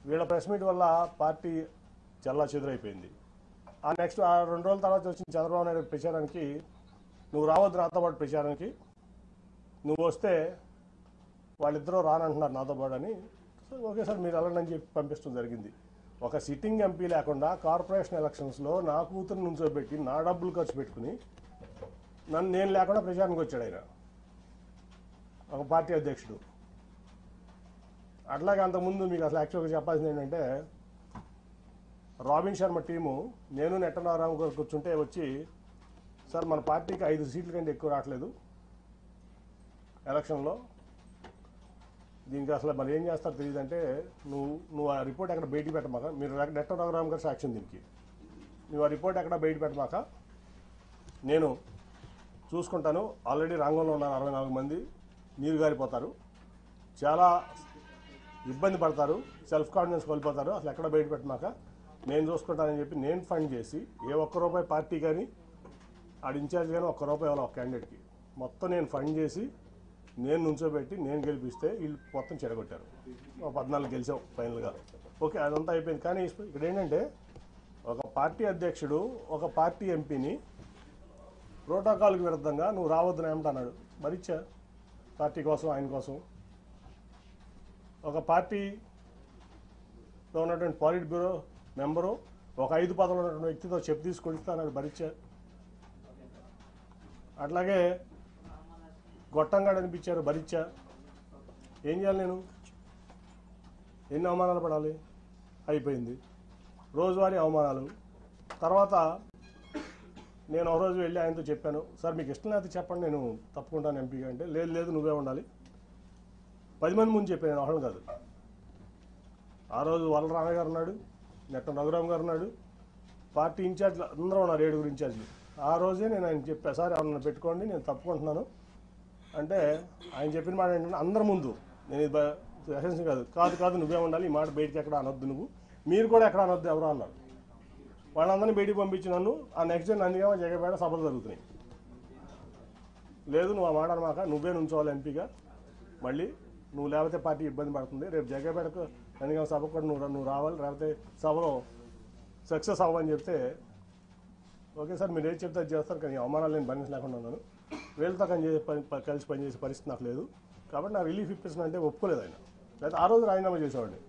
వీళ్ళ press meet వల్ల party చల్లా చెదురైపోయింది. ఆ నెక్స్ట్ 2 రోజుల తర్వాత వచ్చిన చంద్రబాబు నాయుడు ప్రచారానికి నువ్వు రావద్దు నాతో పాటు ప్రచారానికి, నువ్వు వస్తే వాళ్ళిద్దరూ రానంటున్నారు నాతో పాటు అని. ఓకే సార్ మీరు వెళ్ళండి అని చెప్పి పంపించడం జరిగింది. ఒక సిట్టింగ్ ఎంపీ లేకుండా కార్పొరేషన్ ఎలక్షన్స్లో నా కూతురు నుంచోబెట్టి నా డబ్బులు ఖర్చు పెట్టుకుని నేను లేకుండా ప్రచారానికి వచ్చాడు ఆయన, ఒక పార్టీ అధ్యక్షుడు. అట్లాగే అంతకుముందు మీకు అసలు యాక్చువల్గా చెప్పాల్సింది ఏంటంటే, రాబిన్ శర్మ టీము నేను నెట్టనారాయణ గారు కూర్చుంటే వచ్చి, సార్ మన పార్టీకి 5 సీట్ల కంటే ఎక్కువ రావట్లేదు ఎలక్షన్లో, దీనికి అసలు మరి ఏం చేస్తారో తెలియదంటే, నువ్వు ఆ రిపోర్ట్ ఎక్కడ బయటికి పెట్టమాక, మీరు నెట్టనారాయణ గారు సాక్ష్యం దీనికి, నువ్వు ఆ రిపోర్ట్ ఎక్కడ బయట పెట్టమాక, నేను చూసుకుంటాను. ఆల్రెడీ రంగంలో ఉన్నారు 64 మంది, నీరు గారిపోతారు, చాలా ఇబ్బంది పడతారు, సెల్ఫ్ కాన్ఫిడెన్స్ కోల్పోతారు, అసలు ఎక్కడ బయట పెట్టమాక నేను చూసుకుంటానని చెప్పి నేను ఫండ్ చేసి, ఏ ఒక్క రూపాయి పార్టీ కానీ ఆడ ఇన్ఛార్జ్ కానీ ఒక్క రూపాయి ఇవ్వాలి ఒక క్యాండిడేట్కి, మొత్తం నేను ఫండ్ చేసి నేను నుంచోబెట్టి నేను గెలిపిస్తే వీళ్ళు మొత్తం చెడగొట్టారు. 14 గెలిచాం ఫైనల్గా. ఓకే అదంతా అయిపోయింది. కానీ ఇక్కడ ఏంటంటే, ఒక పార్టీ అధ్యక్షుడు ఒక పార్టీ ఎంపీని ప్రోటోకాల్కి విరుద్ధంగా నువ్వు రావద్దని ఏమంటున్నాడు, మరిచ్చా పార్టీ కోసం ఆయన కోసం. ఒక పార్టీలో ఉన్నటువంటి పాలిట్ బ్యూరో మెంబరు ఒక 5 పదవులు ఉన్నటువంటి వ్యక్తితో చెప్పు తీసుకొడిస్తా అన్నాడు, భరించా. అట్లాగే గొట్టంగా అనిపించారు, భరించా. ఏం చేయాలి నేను, ఎన్ని అవమానాలు పడాలి, అయిపోయింది రోజువారీ అవమానాలు. తర్వాత నేను ఒక రోజు వెళ్ళి ఆయనతో చెప్పాను, సార్ మీకు ఇష్టం లేకపోతే చెప్పండి నేను తప్పుకుంటాను ఎంపీగా అంటే, లేదు నువ్వే ఉండాలి. 10 మంది ముందు చెప్పాను, నేను ఒకళ్ళు కాదు. ఆ రోజు వల్లరామయ్య గారు ఉన్నాడు, నెట్ట రఘురామ్ గారు ఉన్నాడు, పార్టీ ఇన్ఛార్జ్లు అందరూ ఉన్నారు, 7 ఇన్ఛార్జ్లు. ఆ రోజే నేను ఆయన చెప్పా, సార్ ఎవరన్నా పెట్టుకోండి నేను తప్పుకుంటున్నాను అంటే, ఆయన చెప్పిన మాట ఏంటంటే, అందరి ముందు, నేను ఇది ఎసెన్సీ కాదు నువ్వే ఉండాలి, ఈ మాట బయటికి ఎక్కడ అనొద్దు, మీరు కూడా ఎక్కడ అనొద్దు ఎవరో అన్నారు. వాళ్ళందరినీ బయటికి పంపించి నన్ను ఆ నెక్స్ట్ డే నందిగామ జగపేట సభలు జరుగుతున్నాయి. లేదు నువ్వు ఆ మాట అనమాక, నువ్వే నుంచోవాలి ఎంపీగా, మళ్ళీ నువ్వు లేకపోతే పార్టీ ఇబ్బంది పడుతుంది, రేపు జగపేటకు నందిగామ సభకు కూడా నువ్వు రావాలి, లేకపోతే సభలో సక్సెస్ అవ్వని చెప్తే, ఓకే సార్ మీరు ఏది చెప్తే అది చేస్తారు, కానీ అవమానాలు నేను భరించలేకుండా ఉన్నాను, వీళ్ళతో కలిసి పనిచేసే పరిస్థితి నాకు లేదు, కాబట్టి నా రిలీఫ్ ఇప్పిస్తున్నా అంటే ఒప్పుకోలేదు ఆయన. లేకపోతే ఆ రోజు రాజీనామా చేసేవాడిని.